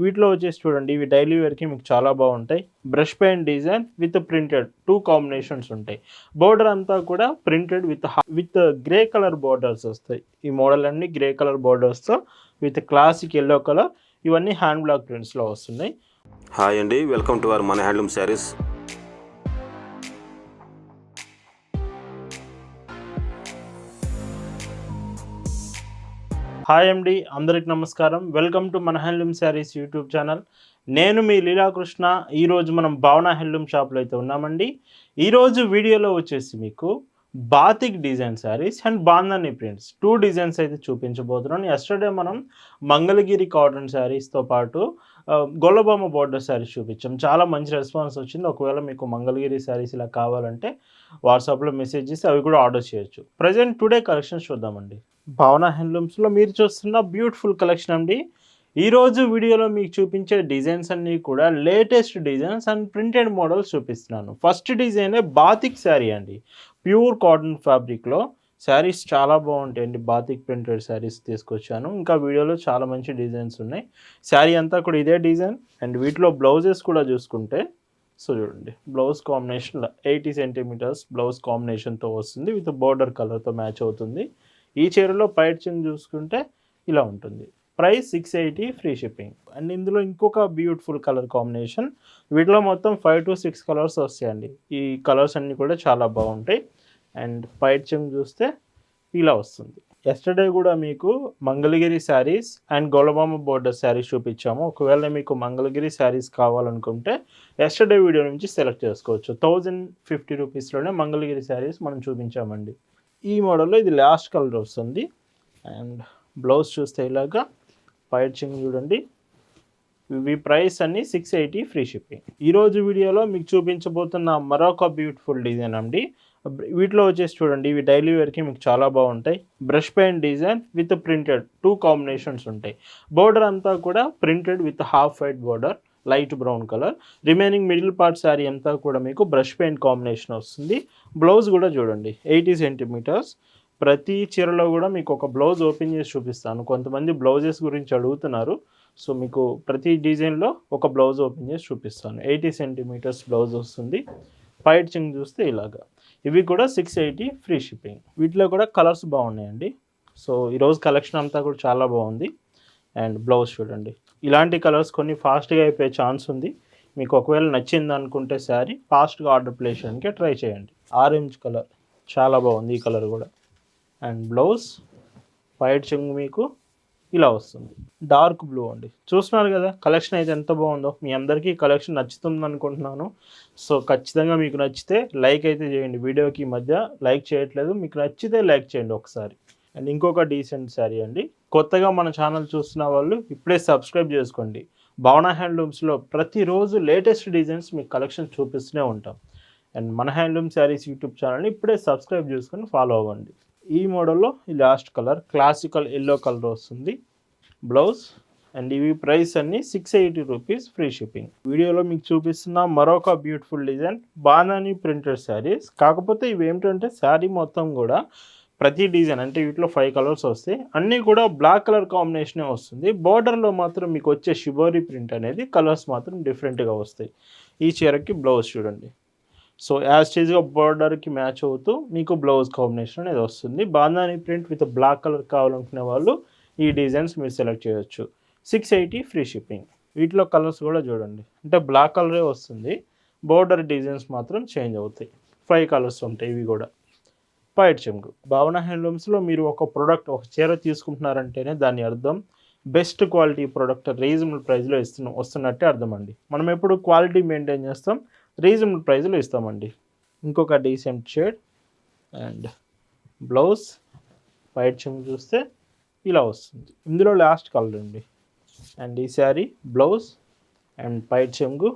వీటిలో వచ్చేసి చూడండి, ఇవి డైలీ వేర్‌కి మీకు చాలా బాగుంటాయి. Brush paint design with printed 2 combinations ఉంటాయి. బోర్డర్ అంతా కూడా printed with grey colour borders వస్తాయి. ఈ మోడల్ అన్నీ గ్రే కలర్ బోర్డర్స్‌తో విత్ క్లాసిక్ యెల్లో కలర్, ఇవన్నీ హ్యాండ్ బ్లాక్ ప్రింట్స్‌లో వస్తున్నాయి. హాయ్ అండి, వెల్కమ్ టు అవర్ మన హ్యాండ్లూమ్ శారీస్. హాయ్ అండి, అందరికి నమస్కారం. వెల్కమ్ టు మన హ్యాండ్లూమ్ శారీస్ యూట్యూబ్ ఛానల్. నేను మీ లీలాకృష్ణ. ఈరోజు మనం భావన హ్యాండ్లూమ్ షాప్లో అయితే ఉన్నామండి. ఈరోజు వీడియోలో వచ్చేసి మీకు batik design saris and bandhani prints 2 designs అయితే చూపించబోతున్నాను. ఎస్టర్డే మనం మంగళగిరి కాటన్ శారీస్తో పాటు గొల్లబొమ్మ బోర్డర్ శారీస్ చూపించాం. చాలా మంచి రెస్పాన్స్ వచ్చింది. ఒకవేళ మీకు మంగళగిరి శారీస్ ఇలా కావాలంటే వాట్సాప్లో మెసేజ్ చేసి అవి కూడా ఆర్డర్ చేయొచ్చు. ప్రజెంట్ టుడే కలెక్షన్స్ చూద్దామండి. భావన హ్యాండ్లూమ్స్లో మీరు చూస్తున్న బ్యూటిఫుల్ కలెక్షన్ అండి. ఈరోజు వీడియోలో మీకు చూపించే డిజైన్స్ అన్నీ కూడా latest designs and printed models చూపిస్తున్నాను. ఫస్ట్ డిజైనే బాతిక్ శారీ అండి. ప్యూర్ కాటన్ ఫ్యాబ్రిక్లో శారీస్ చాలా బాగుంటాయండి. బాతిక్ ప్రింటెడ్ శారీస్ తీసుకొచ్చాను. ఇంకా వీడియోలో చాలా మంచి డిజైన్స్ ఉన్నాయి. శారీ అంతా కూడా ఇదే డిజైన్ అండ్ వీటిలో బ్లౌజెస్ కూడా చూసుకుంటే చూడండి, బ్లౌజ్ కాంబినేషన్ 80 సెంటీమీటర్స్ బ్లౌజ్ కాంబినేషన్తో వస్తుంది. విత్ బోర్డర్ కలర్తో మ్యాచ్ అవుతుంది. ఈ చీరలో పైచింగ్ చూసుకుంటే ఇలా ఉంటుంది. Price 680 free shipping. అండ్ ఇందులో ఇంకొక బ్యూటిఫుల్ కలర్ కాంబినేషన్. వీటిలో మొత్తం 5 to 6 కలర్స్ వస్తాయండి. ఈ కలర్స్ అన్నీ కూడా చాలా బాగుంటాయి. అండ్ పైచింగ్ చూస్తే ఇలా వస్తుంది. ఎస్టర్డే కూడా మీకు మంగళగిరి శారీస్ అండ్ గొల్లబొమ్మ బోర్డర్ శారీస్ చూపించాము. ఒకవేళ మీకు మంగళగిరి శారీస్ కావాలనుకుంటే ఎస్టర్డే వీడియో నుంచి సెలెక్ట్ చేసుకోవచ్చు. 1050 రూపీస్లోనే మంగళగిరి శారీస్ మనం చూపించామండి. ఈ మోడల్లో ఇది లాస్ట్ కలర్ వస్తుంది. అండ్ బ్లౌజ్ చూస్తే ఇలాగా పైచింగ్ చూడండి. ఇవి ప్రైస్ అన్నీ 680 ఫ్రీ షిప్పింగ్. ఈరోజు వీడియోలో మీకు చూపించబోతున్న మరొక బ్యూటిఫుల్ డిజైన్ అండి. వీటిలో వచ్చేసి చూడండి, ఇవి డైలీ వేర్కి మీకు చాలా బాగుంటాయి. Brush paint design with printed 2 combinations ఉంటాయి. బోర్డర్ అంతా కూడా printed with half white border, light brown colour. Remaining middle part sari అంతా కూడా మీకు బ్రష్ పెయింట్ కాంబినేషన్ వస్తుంది. బ్లౌజ్ కూడా చూడండి 80 సెంటీమీటర్స్. ప్రతి చీరలో కూడా మీకు ఒక బ్లౌజ్ ఓపెన్ చేసి చూపిస్తాను. కొంతమంది బ్లౌజెస్ గురించి అడుగుతున్నారు. సో మీకు ప్రతి డిజైన్లో ఒక బ్లౌజ్ ఓపెన్ చేసి చూపిస్తాను. 80 సెంటీమీటర్స్ బ్లౌజ్ వస్తుంది. పైచింగ్ చూస్తే ఇలాగా. ఇవి కూడా 680 ఫ్రీ షిప్పింగ్. వీటిలో కూడా కలర్స్ బాగున్నాయండి. సో ఈరోజు కలెక్షన్ అంతా కూడా చాలా బాగుంది. అండ్ బ్లౌజ్ చూడండి, ఇలాంటి కలర్స్ కొన్ని ఫాస్ట్గా అయిపోయే ఛాన్స్ ఉంది. మీకు ఒకవేళ నచ్చింది అనుకుంటే శారీ ఫాస్ట్గా ఆర్డర్ ప్లేస్ చేయడానికి ట్రై చేయండి. ఆరెంజ్ కలర్ చాలా బాగుంది, ఈ కలర్ కూడా. అండ్ బ్లౌజ్ పైచింగ్ మీకు ఇలా వస్తుంది. డార్క్ బ్లూ అండి. చూస్తున్నారు కదా కలెక్షన్ అయితే ఎంత బాగుందో. మీ అందరికీ కలెక్షన్ నచ్చుతుంది అనుకుంటున్నాను. సో ఖచ్చితంగా మీకు నచ్చితే లైక్ అయితే చేయండి. వీడియోకి ఈ మధ్య లైక్ చేయట్లేదు. మీకు నచ్చితే లైక్ చేయండి ఒకసారి. అండ్ ఇంకొక డీసెంట్ శారీ అండి. కొత్తగా మన ఛానల్ చూస్తున్న వాళ్ళు ఇప్పుడే సబ్స్క్రైబ్ చేసుకోండి. భావన హ్యాండ్లూమ్స్లో ప్రతిరోజు లేటెస్ట్ డిజైన్స్ మీకు కలెక్షన్ చూపిస్తూనే ఉంటాం. అండ్ మన హ్యాండ్లూమ్ శారీస్ యూట్యూబ్ ఛానల్ని ఇప్పుడే సబ్స్క్రైబ్ చేసుకొని ఫాలో అవ్వండి. ఈ మోడల్లో ఈ last colour classical yellow colour వస్తుంది. బ్లౌజ్ అండ్ ఇవి ప్రైస్ అన్నీ 680 రూపీస్ ఫ్రీ షిప్పింగ్. వీడియోలో మీకు చూపిస్తున్న మరొక beautiful design bandhani printed saris. కాకపోతే ఇవి ఏమిటంటే శారీ మొత్తం కూడా ప్రతి డిజైన్ అంటే వీటిలో 5 కలర్స్ వస్తాయి. అన్నీ కూడా బ్లాక్ కలర్ కాంబినేషనే వస్తుంది. బార్డర్లో మాత్రం మీకు వచ్చే షిబోరీ ప్రింట్ అనేది కలర్స్ మాత్రం డిఫరెంట్గా వస్తాయి. ఈ చీరకి బ్లౌజ్ చూడండి. సో యాస్టీజ్గా బార్డర్కి మ్యాచ్ అవుతూ మీకు బ్లౌజ్ కాంబినేషన్ అనేది వస్తుంది. Bandhani print with black colour కావాలనుకునే వాళ్ళు ఈ డిజైన్స్ మీరు సెలెక్ట్ చేయొచ్చు. 680 ఫ్రీ షిప్పింగ్. వీటిలో కలర్స్ కూడా చూడండి, అంటే బ్లాక్ కలరే వస్తుంది. బోర్డర్ డిజైన్స్ మాత్రం చేంజ్ అవుతాయి. 5 కలర్స్ ఉంటాయి. ఇవి కూడా పైచింగ్. భావన హ్యాండ్లూమ్స్లో మీరు ఒక ఒక చీర తీసుకుంటున్నారంటేనే దాని అర్థం బెస్ట్ క్వాలిటీ ప్రోడక్ట్ రీజనబుల్ ప్రైస్లో వస్తున్నట్టే అర్థం అండి. మనం ఎప్పుడు క్వాలిటీ మెయింటైన్ చేస్తాం, రీజనబుల్ ప్రైస్లో ఇస్తామండి. ఇంకొక డీసెంట్ షేడ్ అండ్ బ్లౌజ్ పైచింగ్ చూస్తే ఇలా వస్తుంది. ఇందులో లాస్ట్ కలర్ అండి. అండ్ ఈ శారీ బ్లౌజ్ అండ్ పైచింగ్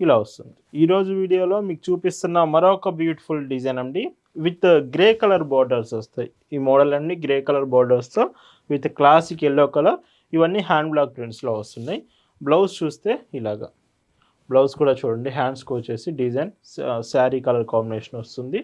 ఇలా వస్తుంది. ఈరోజు వీడియోలో మీకు చూపిస్తున్న మరొక బ్యూటిఫుల్ డిజైన్ అండి. విత్ గ్రే కలర్ బోర్డర్స్ వస్తాయి. ఈ మోడల్ అన్నీ గ్రే కలర్ బోర్డర్స్తో విత్ క్లాసిక్ ఎల్లో కలర్. ఇవన్నీ హ్యాండ్ బ్లాక్ ప్రింట్స్లో వస్తున్నాయి. బ్లౌజ్ చూస్తే ఇలాగా. బ్లౌజ్ కూడా చూడండి, హ్యాండ్స్కి వచ్చేసి డిజైన్ శారీ కలర్ కాంబినేషన్ వస్తుంది.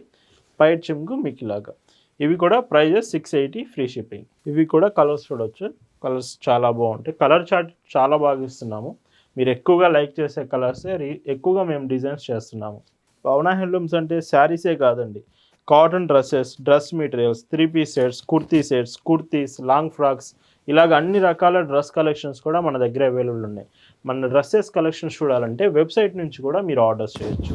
పైచింగ్ మీకు ఇలాగా. ఇవి కూడా ప్రైజెస్ 680 ఫ్రీ షిప్పింగ్. ఇవి కూడా కలర్స్ చూడవచ్చు. కలర్స్ చాలా బాగుంటాయి. కలర్ చార్ట్ చాలా బాగా ఇస్తున్నాము. మీరు ఎక్కువగా లైక్ చేసే కలర్సే ఎక్కువగా మేము డిజైన్స్ చేస్తున్నాము. పవన హ్యాండ్లూమ్స్ అంటే శారీసే కాదండి, cotton dresses, dress materials, 3 piece sets, kurti sets, kurtis, long frocks, ఇలాగ అన్ని రకాల డ్రెస్ కలెక్షన్స్ కూడా మన దగ్గర అవైలబుల్ ఉన్నాయి. మన డ్రెస్సెస్ కలెక్షన్స్ చూడాలంటే వెబ్సైట్ నుంచి కూడా మీరు ఆర్డర్స్ చేయొచ్చు.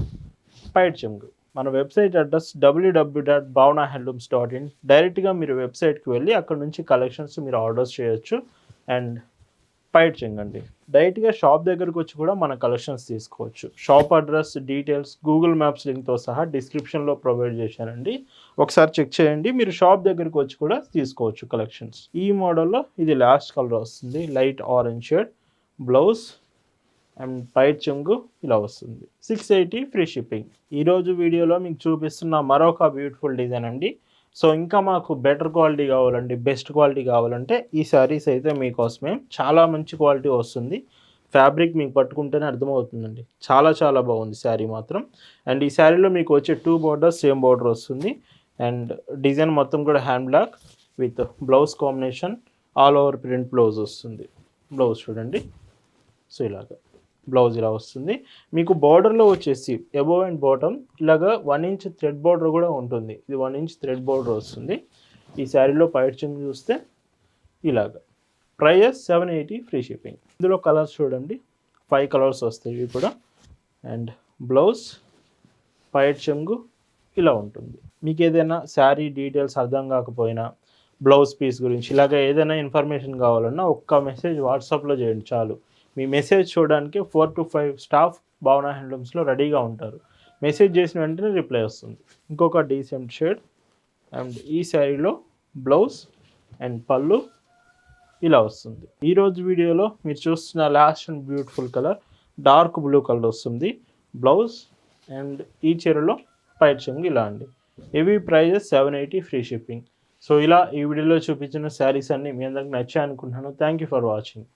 పైట్ చెంగు మన వెబ్సైట్ అడ్రస్ www.bhavanahandlooms.in. డైరెక్ట్గా మీరు వెబ్సైట్కి వెళ్ళి అక్కడ నుంచి కలెక్షన్స్ మీరు ఆర్డర్స్ చేయొచ్చు. అండ్ పైట్ చెంగ్ అండి, డైరెక్ట్గా షాప్ దగ్గరకు వచ్చి కూడా మన కలెక్షన్స్ తీసుకోవచ్చు. Shop address details Google Maps లింక్తో సహా డిస్క్రిప్షన్లో ప్రొవైడ్ చేశానండి, ఒకసారి చెక్ చేయండి. మీరు షాప్ దగ్గరకు వచ్చి కూడా తీసుకోవచ్చు కలెక్షన్స్. ఈ మోడల్లో ఇది లాస్ట్ కలర్ వస్తుంది, light orange shade, blouse and పైట్ చెంగు ఇలా వస్తుంది. 680 ఫ్రీ షిప్పింగ్. ఈరోజు వీడియోలో మీకు చూపిస్తున్న మరొక బ్యూటిఫుల్ డిజైన్ అండి. సో ఇంకా మాకు బెటర్ క్వాలిటీ కావాలండి, బెస్ట్ క్వాలిటీ కావాలంటే ఈ శారీస్ అయితే మీకోసమే. చాలా మంచి క్వాలిటీ వస్తుంది. ఫ్యాబ్రిక్ మీకు పట్టుకుంటేనే అర్థమవుతుందండి, చాలా చాలా బాగుంది శారీ మాత్రం. అండ్ ఈ శారీలో మీకు వచ్చే 2 బోర్డర్స్ సేమ్ బోర్డర్ వస్తుంది. అండ్ డిజైన్ మొత్తం కూడా hand black with blouse combination all over print blouse వస్తుంది. బ్లౌజ్ చూడండి, సో ఇలాగా బ్లౌజ్ ఇలా వస్తుంది. మీకు బార్డర్లో వచ్చేసి అబోవ్ అండ్ బాటమ్ ఇలాగా 1 ఇంచ్ థ్రెడ్ బార్డర్ కూడా ఉంటుంది. ఇది 1 ఇంచ్ థ్రెడ్ బార్డర్ వస్తుంది. ఈ శారీలో పైట్ చెంగు చూస్తే ఇలాగా. Price 780 free shipping. ఇందులో కలర్స్ చూడండి, 5 కలర్స్ వస్తాయి ఇవి కూడా. అండ్ బ్లౌజ్ పైట్ చెంగు ఇలా ఉంటుంది. మీకు ఏదైనా శారీ డీటెయిల్స్ అర్థం కాకపోయినా, బ్లౌజ్ పీస్ గురించి ఇలాగ ఏదైనా ఇన్ఫర్మేషన్ కావాలన్నా ఒక్క మెసేజ్ వాట్సాప్లో చేయండి చాలు. మీ మెసేజ్ చూడడానికి 4 to 5 స్టాఫ్ భావన హ్యాండ్లూమ్స్లో రెడీగా ఉంటారు. మెసేజ్ చేసిన వెంటనే రిప్లై వస్తుంది. ఇంకొక డీసెంట్ షేడ్. అండ్ ఈ శారీలో బ్లౌజ్ అండ్ పళ్ళు ఇలా వస్తుంది. ఈరోజు వీడియోలో మీరు చూస్తున్న last and beautiful colour dark blue colour వస్తుంది. బ్లౌజ్ అండ్ ఈ చీరలో పైట్ చెంగు ఇలా అండి. ఇవి ప్రైజెస్ 780 ఫ్రీ షిప్పింగ్. సో ఇలా ఈ వీడియోలో చూపించిన శారీస్ అన్నీ మీ అందరికి నచ్చాయి అనుకుంటున్నాను. Thank you for watching.